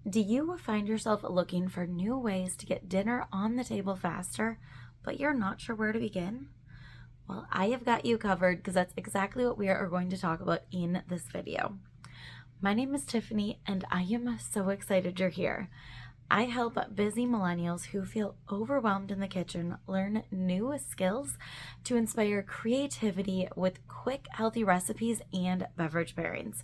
Do you find yourself looking for new ways to get dinner on the table faster, but you're not sure where to begin? Well, I have got you covered because that's exactly what we are going to talk about in this video. My name is Tiffany, and I am so excited you're here. I help busy millennials who feel overwhelmed in the kitchen learn new skills to inspire creativity with quick, healthy recipes and beverage pairings.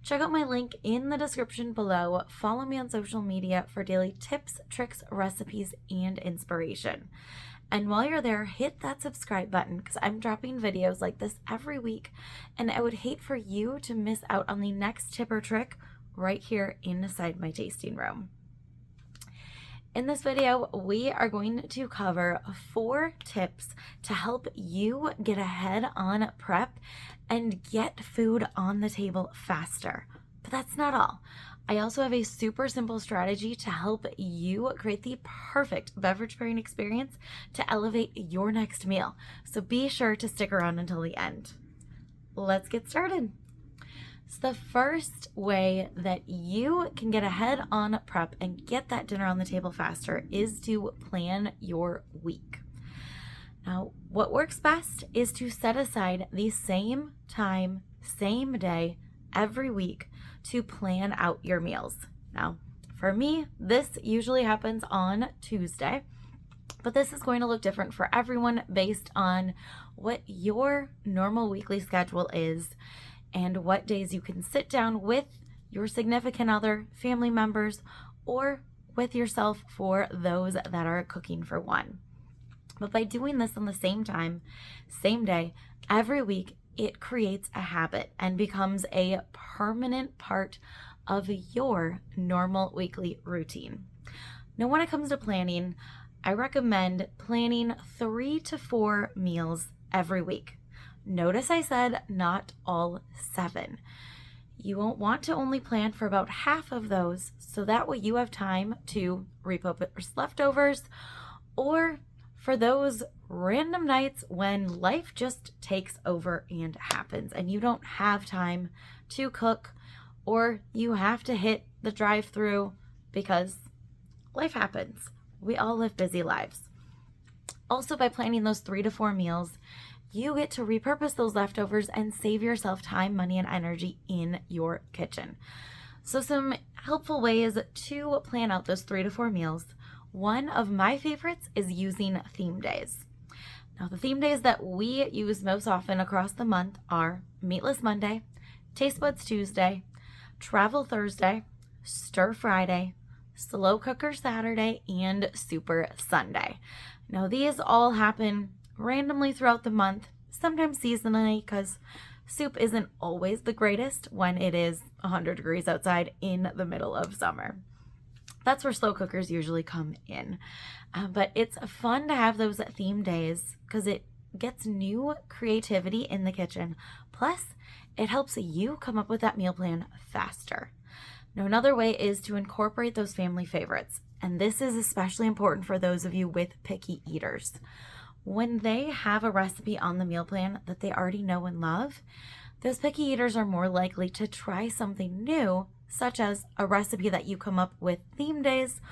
Check out my link in the description below. Follow me on social media for daily tips, tricks, recipes, and inspiration. And while you're there, hit that subscribe button because I'm dropping videos like this every week, and I would hate for you to miss out on the next tip or trick right here inside my tasting room. In this video, we are going to cover 4 tips to help you get ahead on prep and get food on the table faster. But that's not all. I also have a super simple strategy to help you create the perfect beverage pairing experience to elevate your next meal. So be sure to stick around until the end. Let's get started. So the first way that you can get ahead on prep and get that dinner on the table faster is to plan your week. Now, what works best is to set aside the same time, same day, every week to plan out your meals. Now, for me, this usually happens on Tuesday, but this is going to look different for everyone based on what your normal weekly schedule is and what days you can sit down with your significant other, family members, or with yourself for those that are cooking for one. But by doing this on the same time, same day, every week, it creates a habit and becomes a permanent part of your normal weekly routine. Now, when it comes to planning, I recommend planning 3 to 4 meals every week. Notice I said not all 7. You won't want to only plan for about half of those, so that way you have time to repurpose leftovers, or for those random nights when life just takes over and happens and you don't have time to cook, or you have to hit the drive-thru because life happens. We all live busy lives. Also, by planning those 3 to 4 meals, you get to repurpose those leftovers and save yourself time, money, and energy in your kitchen. So some helpful ways to plan out those 3 to 4 meals. One of my favorites is using theme days. Now, the theme days that we use most often across the month are Meatless Monday, Taste Buds Tuesday, Travel Thursday, Stir Friday, Slow Cooker Saturday, and Super Sunday. Now, these all happen randomly throughout the month, sometimes seasonally, because soup isn't always the greatest when it is 100 degrees outside in the middle of summer. That's where slow cookers usually come in. But it's fun to have those theme days because it gets new creativity in the kitchen. Plus, it helps you come up with that meal plan faster. Now, another way is to incorporate those family favorites. And this is especially important for those of you with picky eaters. When they have a recipe on the meal plan that they already know and love, those picky eaters are more likely to try something new, such as a recipe that you come up with theme days,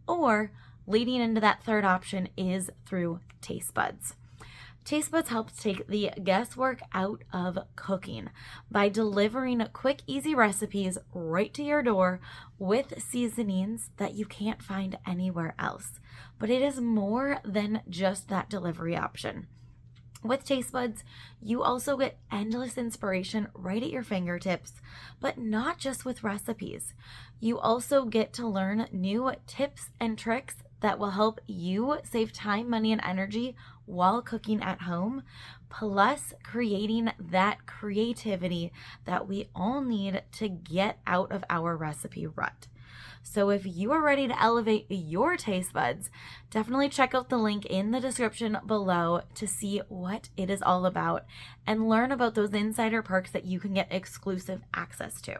or leading into that third option is through Taste Buds. Taste Buds helps take the guesswork out of cooking by delivering quick, easy recipes right to your door with seasonings that you can't find anywhere else. But it is more than just that delivery option. With Taste Buds, you also get endless inspiration right at your fingertips, but not just with recipes. You also get to learn new tips and tricks that will help you save time, money, and energy while cooking at home, plus creating that creativity that we all need to get out of our recipe rut. So if you are ready to elevate your taste buds, definitely check out the link in the description below to see what it is all about and learn about those insider perks that you can get exclusive access to.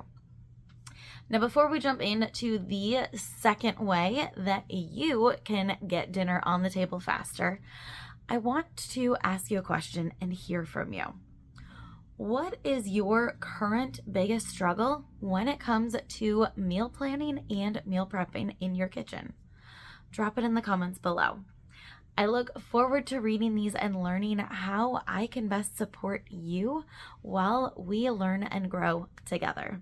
Now, before we jump into the second way that you can get dinner on the table faster, I want to ask you a question and hear from you. What is your current biggest struggle when it comes to meal planning and meal prepping in your kitchen? Drop it in the comments below. I look forward to reading these and learning how I can best support you while we learn and grow together.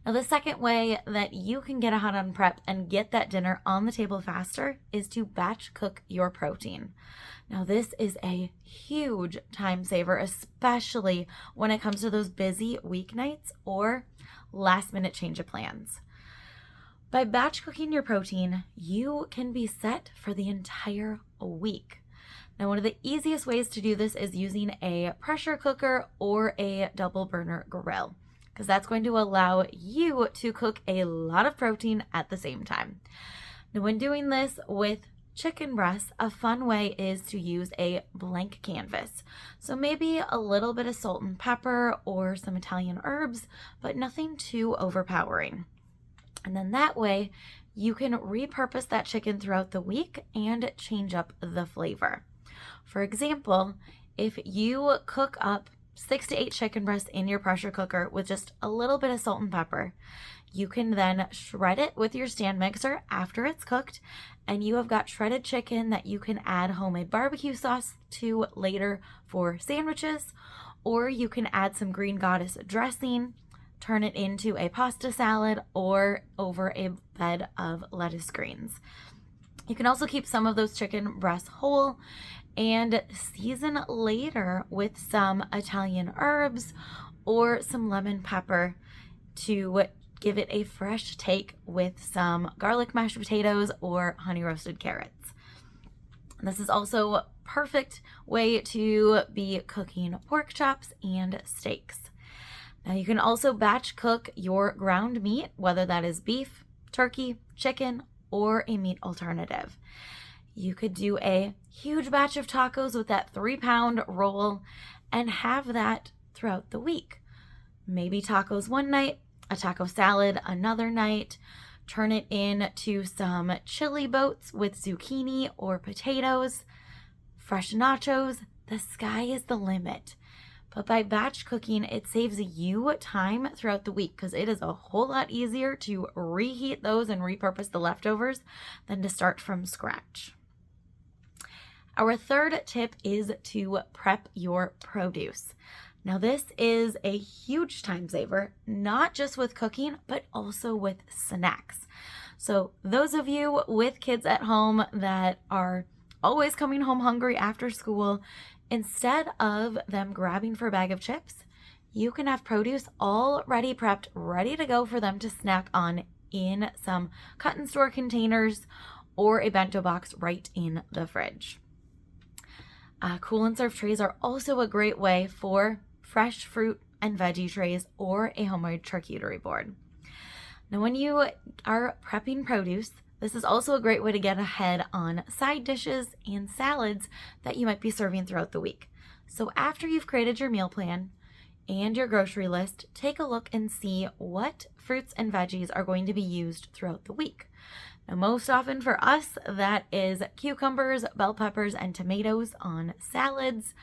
Now, the second way that you can get ahead on prep and get that dinner on the table faster is to batch cook your protein. Now, this is a huge time saver, especially when it comes to those busy weeknights or last minute change of plans. By batch cooking your protein, you can be set for the entire week. Now, one of the easiest ways to do this is using a pressure cooker or a double burner grill, because that's going to allow you to cook a lot of protein at the same time. Now, when doing this with chicken breasts, a fun way is to use a blank canvas. So maybe a little bit of salt and pepper or some Italian herbs, but nothing too overpowering. And then that way you can repurpose that chicken throughout the week and change up the flavor. For example, if you cook up 6 to 8 chicken breasts in your pressure cooker with just a little bit of salt and pepper, you can then shred it with your stand mixer after it's cooked, and you have got shredded chicken that you can add homemade barbecue sauce to later for sandwiches, or you can add some green goddess dressing, turn it into a pasta salad, or over a bed of lettuce greens. You can also keep some of those chicken breasts whole and season later with some Italian herbs or some lemon pepper to give it a fresh take with some garlic mashed potatoes or honey roasted carrots. This is also a perfect way to be cooking pork chops and steaks. Now, you can also batch cook your ground meat, whether that is beef, turkey, chicken, or a meat alternative. You could do a huge batch of tacos with that 3-pound roll and have that throughout the week. Maybe tacos one night, a taco salad another night. Turn it into some chili boats with zucchini or potatoes, fresh nachos. The sky is the limit. But by batch cooking, it saves you time throughout the week, because it is a whole lot easier to reheat those and repurpose the leftovers than to start from scratch. Our third tip is to prep your produce. Now, this is a huge time saver, not just with cooking, but also with snacks. So those of you with kids at home that are always coming home hungry after school, instead of them grabbing for a bag of chips, you can have produce already prepped, ready to go for them to snack on in some cut and store containers or a bento box right in the fridge. Cool and serve trays are also a great way for fresh fruit and veggie trays or a homemade charcuterie board. Now, when you are prepping produce, this is also a great way to get ahead on side dishes and salads that you might be serving throughout the week. So after you've created your meal plan and your grocery list, take a look and see what fruits and veggies are going to be used throughout the week. Now, most often for us, that is cucumbers, bell peppers, and tomatoes on salads.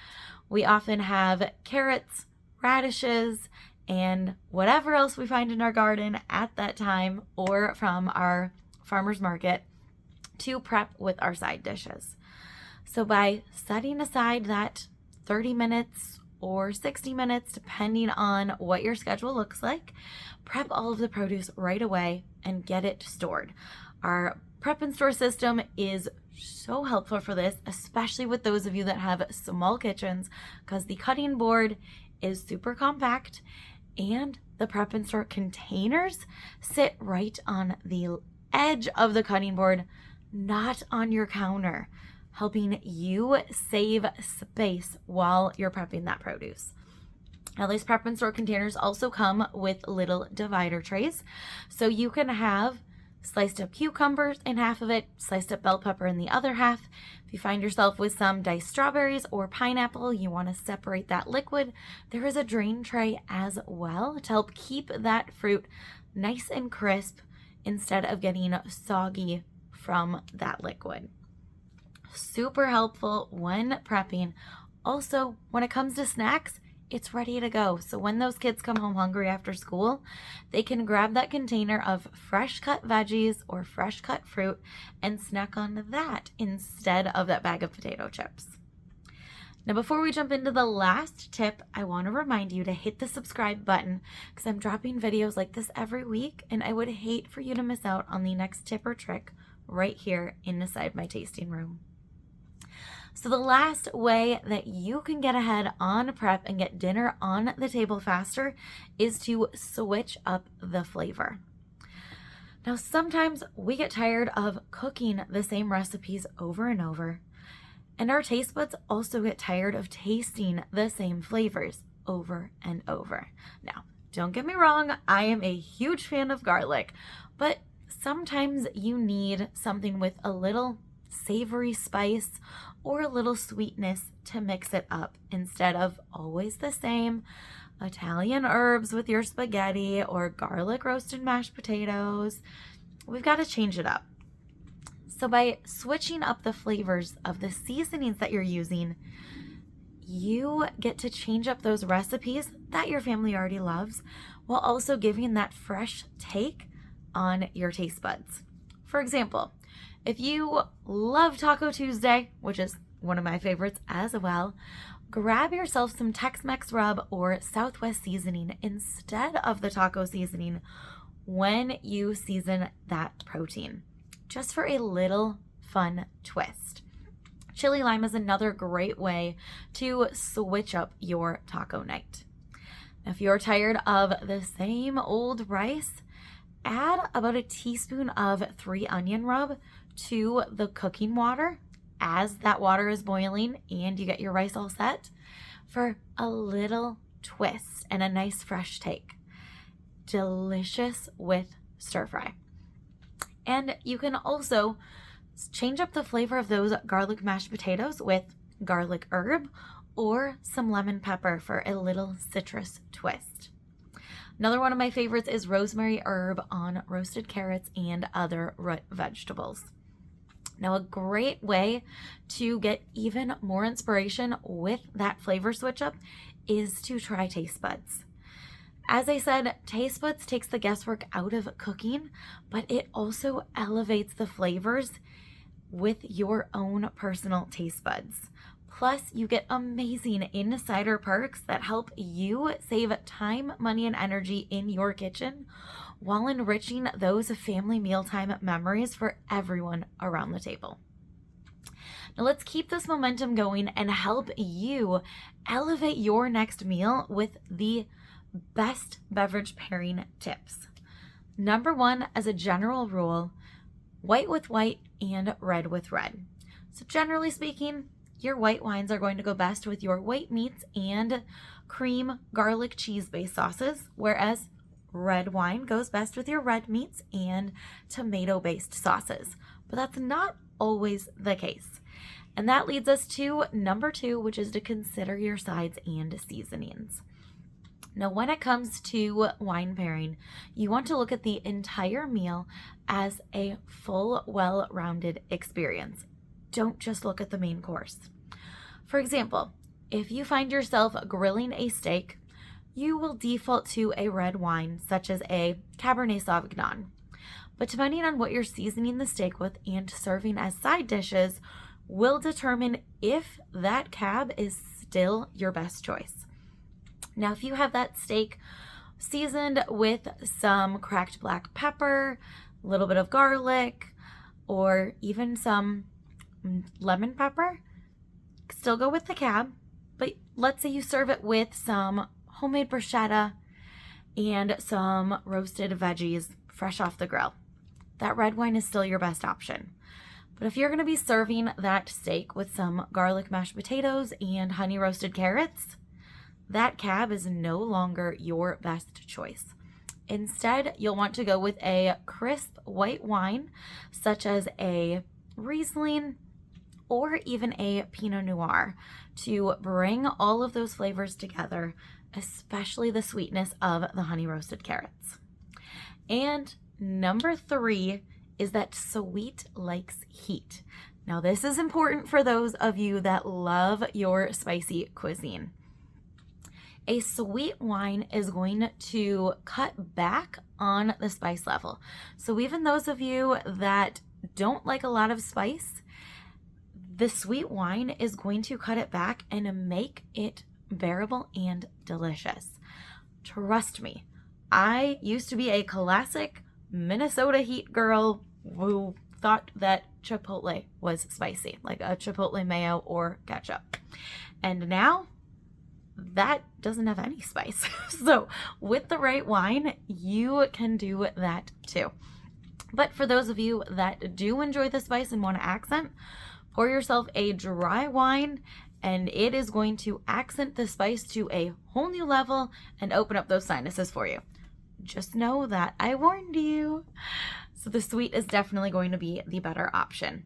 We often have carrots, radishes, and whatever else we find in our garden at that time or from our farmer's market to prep with our side dishes. So by setting aside that 30 minutes or 60 minutes, depending on what your schedule looks like, prep all of the produce right away and get it stored. Our prep and store system is so helpful for this, especially with those of you that have small kitchens, because the cutting board is super compact and the prep and store containers sit right on the edge of the cutting board, not on your counter, helping you save space while you're prepping that produce. Now, these prep and store containers also come with little divider trays, so you can have sliced up cucumbers in half of it, sliced up bell pepper in the other half. If you find yourself with some diced strawberries or pineapple, you want to separate that liquid, there is a drain tray as well to help keep that fruit nice and crisp instead of getting soggy from that liquid. Super helpful when prepping. Also, when it comes to snacks, it's ready to go. So when those kids come home hungry after school, they can grab that container of fresh cut veggies or fresh cut fruit and snack on that instead of that bag of potato chips. Now, before we jump into the last tip, I want to remind you to hit the subscribe button because I'm dropping videos like this every week, and I would hate for you to miss out on the next tip or trick right here inside my tasting room. So the last way that you can get ahead on prep and get dinner on the table faster is to switch up the flavor. Now, sometimes we get tired of cooking the same recipes over and over, and our taste buds also get tired of tasting the same flavors over and over. Now, don't get me wrong, I am a huge fan of garlic, but sometimes you need something with a little savory spice or a little sweetness to mix it up instead of always the same Italian herbs with your spaghetti or garlic roasted mashed potatoes. We've got to change it up. So by switching up the flavors of the seasonings that you're using, you get to change up those recipes that your family already loves while also giving that fresh take on your taste buds. For example, if you love Taco Tuesday, which is one of my favorites as well, grab yourself some Tex-Mex rub or Southwest seasoning instead of the taco seasoning when you season that protein, just for a little fun twist. Chili lime is another great way to switch up your taco night. If you're tired of the same old rice, add about a teaspoon of 3 onion rub to the cooking water as that water is boiling and you get your rice all set for a little twist and a nice fresh take. Delicious with stir fry. And you can also change up the flavor of those garlic mashed potatoes with garlic herb or some lemon pepper for a little citrus twist. Another one of my favorites is rosemary herb on roasted carrots and other root vegetables. Now, a great way to get even more inspiration with that flavor switch up is to try taste buds. As I said, taste buds takes the guesswork out of cooking, but it also elevates the flavors with your own personal taste buds. Plus, you get amazing insider perks that help you save time, money, and energy in your kitchen while enriching those family mealtime memories for everyone around the table. Now, let's keep this momentum going and help you elevate your next meal with the best beverage pairing tips. Number 1, as a general rule, white with white and red with red. So generally speaking, your white wines are going to go best with your white meats and cream, garlic, cheese-based sauces, whereas red wine goes best with your red meats and tomato-based sauces. But that's not always the case. And that leads us to number 2, which is to consider your sides and seasonings. Now, when it comes to wine pairing, you want to look at the entire meal as a full, well-rounded experience. Don't just look at the main course. For example, if you find yourself grilling a steak, you will default to a red wine, such as a Cabernet Sauvignon. But depending on what you're seasoning the steak with and serving as side dishes, will determine if that cab is still your best choice. Now, if you have that steak seasoned with some cracked black pepper, a little bit of garlic, or even some lemon pepper, still go with the cab. But let's say you serve it with some homemade bruschetta and some roasted veggies fresh off the grill. That red wine is still your best option. But if you're going to be serving that steak with some garlic mashed potatoes and honey roasted carrots, that cab is no longer your best choice. Instead, you'll want to go with a crisp white wine, such as a Riesling or even a Pinot Noir, to bring all of those flavors together, especially the sweetness of the honey roasted carrots. And number 3 is that sweet likes heat. Now, this is important for those of you that love your spicy cuisine. A sweet wine is going to cut back on the spice level. So even those of you that don't like a lot of spice, the sweet wine is going to cut it back and make it bearable and delicious. Trust me, I used to be a classic Minnesota heat girl who thought that Chipotle was spicy, like a Chipotle mayo or ketchup. And now that doesn't have any spice. So with the right wine, you can do that too. But for those of you that do enjoy the spice and want to accent, pour yourself a dry wine, and it is going to accent the spice to a whole new level and open up those sinuses for you. Just know that I warned you. So the sweet is definitely going to be the better option.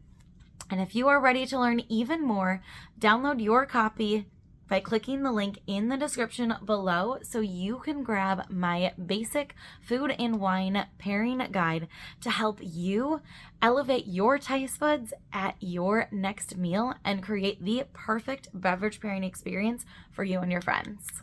And if you are ready to learn even more, download your copy by clicking the link in the description below so you can grab my basic food and wine pairing guide to help you elevate your taste buds at your next meal and create the perfect beverage pairing experience for you and your friends.